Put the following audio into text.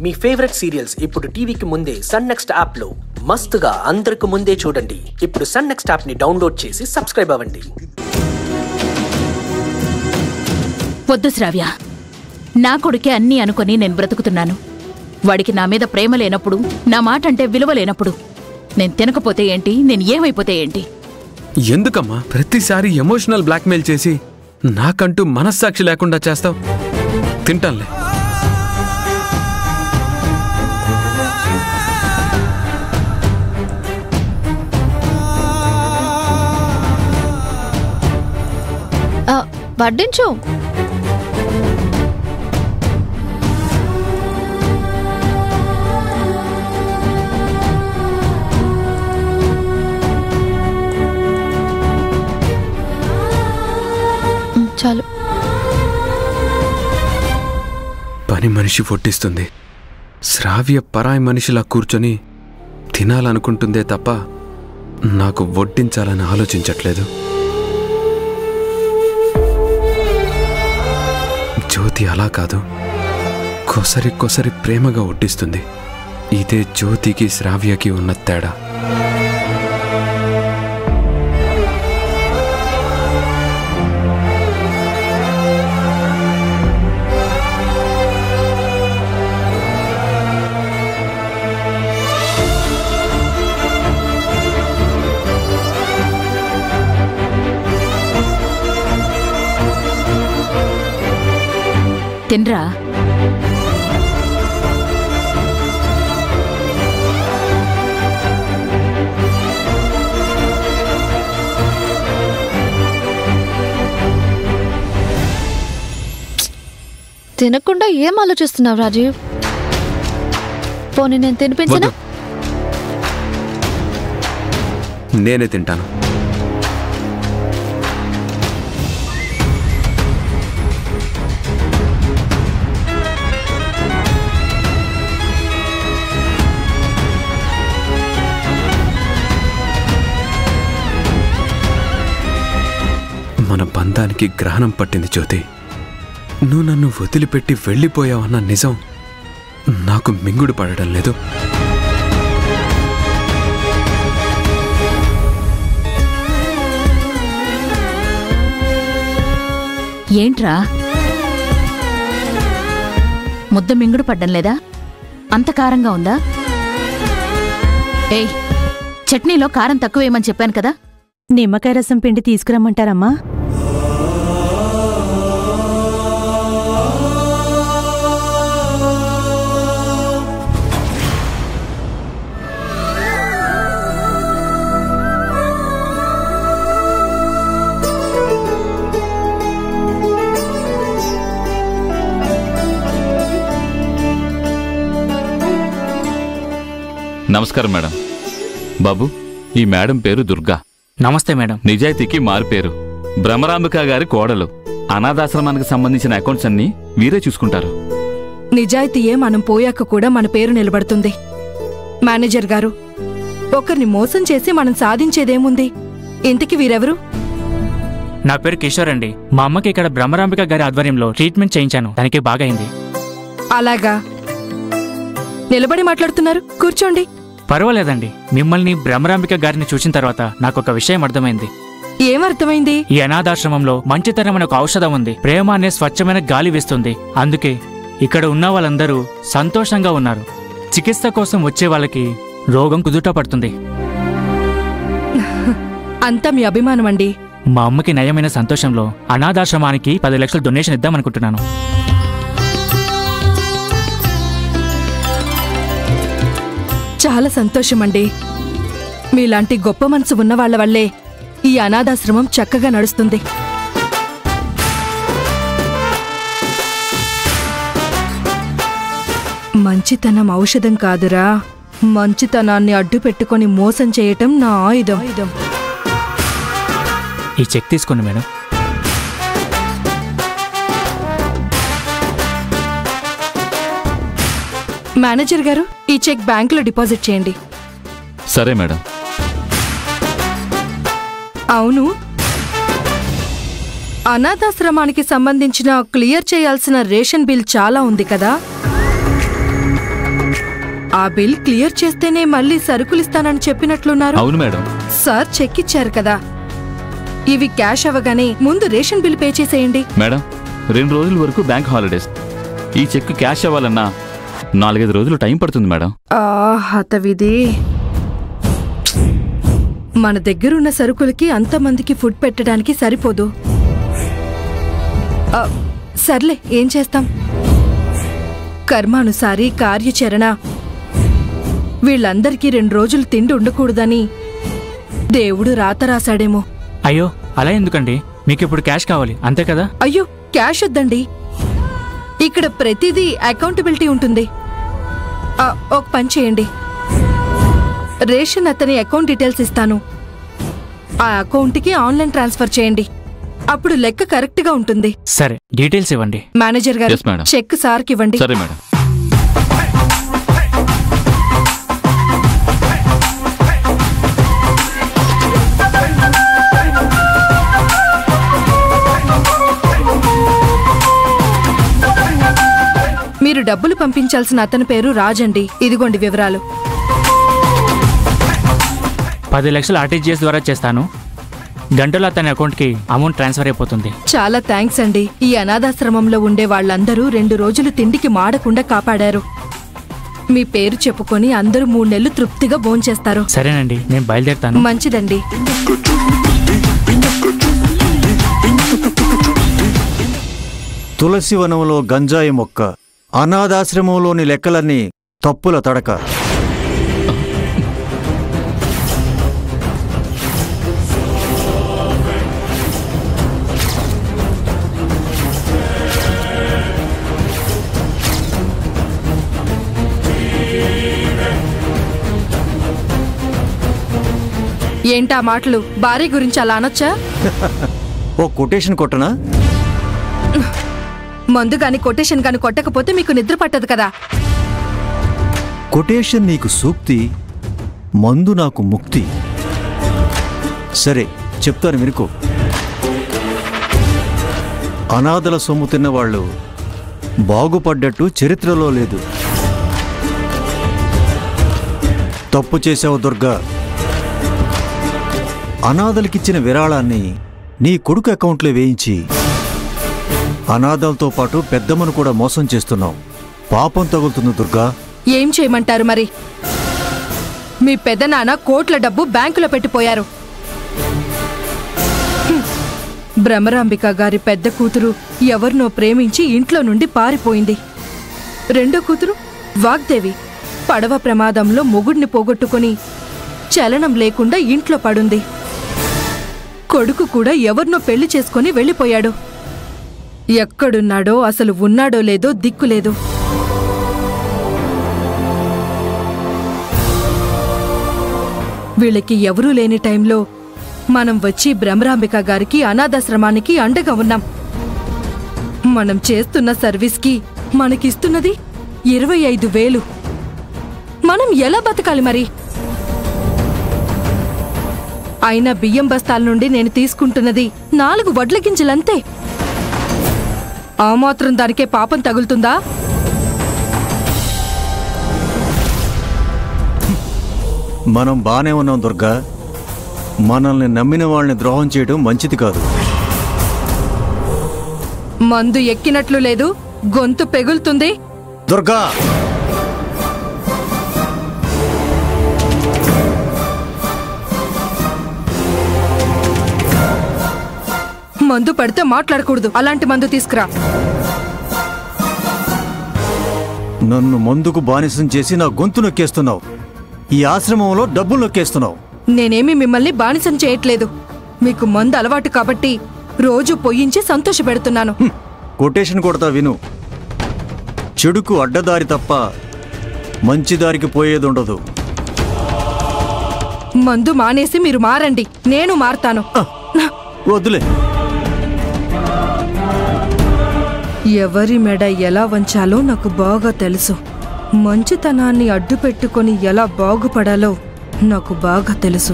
మీ favourite serials ఇప్పుడు టీవీకి ముందే సన్ నెక్స్ట్ యాప్ లో మస్తుగా అందరికి ముందే చూడండి. ఇప్పుడు సన్ నెక్స్ట్ యాప్ ని డౌన్లోడ్ చేసి సబ్స్క్రైబ్ అవ్వండి. వద్దు శ్రావ్య, నా కొడుకే అన్నీ అనుకొని నేను బ్రతుకుతున్నాను. వాడికి నా మీద ప్రేమ లేనప్పుడు, నా మాట అంటే విలువ లేనప్పుడు నేను తినకపోతే ఏంటి, నేను ఏమైపోతే ఏంటి? ఎందుకమ్మా ప్రతిసారి ఎమోషనల్ బ్లాక్మెయిల్ చేసి నాకంటూ మనస్సాక్షి లేకుండా చేస్తావు? తింటానులే. వడ్డించు. చాలు. పని మనిషి వడ్డిస్తుంది. శ్రావ్య పరాయి మనిషిలా కూర్చొని తినాలనుకుంటుందే తప్ప నాకు వడ్డించాలని ఆలోచించట్లేదు. జ్యోతి అలా కాదు, కొసరి కొసరి ప్రేమగా వడ్డిస్తుంది. ఇదే జ్యోతికి శ్రావ్యకి ఉన్న తేడా. తిన్రా. తినకుండా ఏం ఆలోచిస్తున్నావు రాజీవ్? పోనీ నేను తినిపించనా? నేనే తింటాను. మన బంధానికి గ్రహణం పట్టింది జ్యోతి. నువ్వు నన్ను వదిలిపెట్టి వెళ్ళిపోయావన్న నిజం నాకు మింగుడు పడడం లేదు. ఏంట్రా ముద్ద మింగుడు పడ్డం లేదా? అంత కారంగా ఉందా? ఏయ్, చట్నీలో కారం తక్కువేయమని చెప్పాను కదా. నిమ్మకాయ రసం పిండి తీసుకురమ్మంటారమ్మా? నమస్కారం మేడం. బాబు, ఈ మేడం పేరు దుర్గా. నమస్తే మేడం. నిజాయితీకి మారు పేరు. బ్రహ్మరాంబిక గారి కోడలు. అనాథాశ్రమానికి సంబంధించిన అకౌంట్స్ అన్నీ వీరే చూసుకుంటారు. నిజాయితీయే మనం పోయాక కూడా మన పేరు నిలబడుతుంది. మేనేజర్ గారు, ఒకరిని మోసం చేసి మనం సాధించేదేముంది? ఇంతకీ వీరెవరు? నా పేరు కిషోర్ అండి. మా అమ్మకి ఇక్కడ బ్రహ్మరాంబిక గారి ఆధ్వర్యంలో ట్రీట్మెంట్ చేయించాను. దానికి బాగైంది. అలాగా, నిలబడి మాట్లాడుతున్నారు, కూర్చోండి. పర్వాలేదండి. మిమ్మల్ని బ్రహ్మరాంబిక గారిని చూసిన తర్వాత నాకు ఒక విషయం అర్థమైంది. ఏమర్థమైంది? ఈ అనాథాశ్రమంలో మంచితనం అనే ఒక ఔషధం ఉంది. ప్రేమ అనే స్వచ్ఛమైన గాలి వేస్తుంది. అందుకే ఇక్కడ ఉన్న వాళ్ళందరూ సంతోషంగా ఉన్నారు. చికిత్స కోసం వచ్చే వాళ్ళకి రోగం కుదుట పడుతుంది. అంతా మీ అభిమానం అండి. మా అమ్మకి నయమైన సంతోషంలో అనాథాశ్రమానికి 10 లక్షలు డొనేషన్ ఇద్దామనుకుంటున్నాను. చాలా సంతోషమండి. మీలాంటి గొప్ప మనసు ఉన్న వాళ్ల వల్లే ఈ అనాథాశ్రమం చక్కగా నడుస్తుంది. మంచితనం ఔషధం కాదురా, మంచితనాన్ని అడ్డు పెట్టుకొని మోసం చేయటం నా ఆయుధం. ఈ చెక్ తీసుకోండి మేడం. మేనేజర్ గారు, ఈ చెక్ బ్యాంకులో డిపాజిట్ చేయండి. సరే మేడం. అవును, అనాథాశ్రమానికి సంబంధించిన క్లియర్ చేయాల్సిన రేషన్ బిల్ చాలా ఉంది కదా? ఆ బిల్ క్లియర్ చేస్తేనే మళ్ళీ సరుకులిస్తానని చెప్పినట్లున్నారు. అవును మేడం. సార్ చెక్ ఇచ్చారు కదా, ఇవి క్యాష్ అవ్వగానే ముందు రేషన్ బిల్ పే చేసేయండి. మేడం 2 రోజుల వరకు బ్యాంక్ హాలిడేస్. ఈ చెక్ క్యాష్ అవ్వాలన్నా 4-5 రోజులు టైం పడుతుంది మేడం. హతవిధి. మన దగ్గరున్న సరుకులకి అంతమందికి ఫుడ్ పెట్టడానికి సరిపోదు. సర్లే, ఏం చేస్తాం. కర్మానుసారి కార్యచరణ. వీళ్ళందరికీ 2 రోజులు తిండి ఉండకూడదని దేవుడు రాత రాశాడేమో. అయ్యో, అలా ఎందుకండి? మీకిప్పుడు క్యాష్ కావాలి అంతే కదా? అయ్యో, క్యాష్ వద్దండి. ఇక్కడ ప్రతిదీ అకౌంటబిలిటీ ఉంటుంది. ఒక పని చేయండి, రేషన్ అతని అకౌంట్ డీటెయిల్స్ ఇస్తాను. ఆ అకౌంట్కి ఆన్లైన్ ట్రాన్స్ఫర్ చేయండి. అప్పుడు లెక్క కరెక్ట్గా ఉంటుంది. సరే, డీటెయిల్స్ ఇవ్వండి. మేనేజర్ గారు, Yes, madam. చెక్ సార్కి ఇవ్వండి. సరే మేడం. మీరు డబ్బులు పంపించాల్సిన అతని పేరు రాజండి. ఇదిగోండి వివరాలు. 10 లక్షలు ఆర్టీజీఎస్ ద్వారా చేస్తాను. గంటలో అతని అకౌంట్కి అమౌంట్ ట్రాన్స్ఫర్ అయిపోతుంది. చాలా థ్యాంక్స్ అండి. ఈ అనాథాశ్రమంలో ఉండే వాళ్ళందరూ 2 రోజులు తిండికి మాడకుండా కాపాడారు. మీ పేరు చెప్పుకొని అందరూ 3 నెలలు తృప్తిగా భోంచేస్తారు. సరేనండి, నేను బయలుదేరుతాను. మంచిదండి. తులసి వనంలో గంజాయి మొక్క, అనాథాశ్రమంలోని లెక్కలన్నీ తప్పుల తడక. ఏంటా మాటలు? భార్య గురించి అలా అనొచ్చా? ఓ కొటేషన్ కొట్టనా? మందు గాని కొటేషన్ గాని కొట్టకపోతే మీకు నిద్ర పట్టదు కదా. కొటేషన్ నీకు సూక్తి, మందు నాకు ముక్తి. సరే చెప్తాను వినుకో. అనాథల సొమ్ము తిన్నవాళ్ళు బాగుపడ్డట్టు చరిత్రలో లేదు. తప్పు చేశావు దుర్గా. అనాథలకిచ్చిన విరాళాన్ని నీ కొడుకు అకౌంట్లో వేయించి అనాథలతో పాటు పెద్దమ్మను కూడా మోసం చేస్తున్నావు. పాపం తగులుతుంది దుర్గా. ఏం చేయమంటారు మరి? మీ పెద్దనాన్న కోట్ల డబ్బు బ్యాంకులో పెట్టిపోయారు. భ్రమరాంబిక గారి పెద్ద కూతురు ఎవరినో ప్రేమించి ఇంట్లో నుండి పారిపోయింది. రెండో కూతురు వాగ్దేవి పడవ ప్రమాదంలో మొగుడిని పోగొట్టుకుని చలనం లేకుండా ఇంట్లో పడుంది. కొడుకు కూడా ఎవరినో పెళ్లి చేసుకుని వెళ్ళిపోయాడు. ఎక్కడున్నాడో, అసలు ఉన్నాడో లేదో దిక్కులేదు. వీళ్ళకి ఎవరూ లేని టైంలో మనం వచ్చి భ్రమరాంబిక గారికి అనాథాశ్రమానికి అండగా ఉన్నాం. మనం చేస్తున్న సర్వీస్కి మనకిస్తున్నది 25,000. మనం ఎలా బతకాలి మరి? అయినా బియ్యం బస్తాల నుండి నేను తీసుకుంటున్నది 4 వడ్ల గింజలంతే. ఆ మాత్రం దానికే పాపం తగులుతుందా? మనం బానే ఉన్నాం దుర్గా. మనల్ని నమ్మిన వాళ్ళని ద్రోహం చేయడం మంచిది కాదు. మందు ఎక్కినట్లు లేదు, గొంతు పెగులుతుంది. దుర్గా, మందు పడితే మాట్లాడకూడదు. అలాంటి మందు తీసుకురా. నన్ను మందుకు బానిసం చేసి నా గొంతు నొక్కేస్తున్నావు. ఈ ఆశ్రమంలో డబ్బులు నొక్కేస్తున్నావు. నేనేమి మిమ్మల్ని బానిసం చేయట్లేదు. మీకు మందు అలవాటు కాబట్టి రోజు పొయ్యించి సంతోషపెడుతున్నాను. కొటేషన్ కొడతా విను. చెడుకు అడ్డదారి తప్ప మంచిదారికి పోయేదుండదు. మందు మానేసి మీరు మారండి, నేను మారతాను. వద్దులే. ఎవరి మెడ ఎలా వంచాలో నాకు బాగా తెలుసు. మంచితనాన్ని అడ్డు పెట్టుకొని ఎలా బాగుపడాలో నాకు బాగా తెలుసు.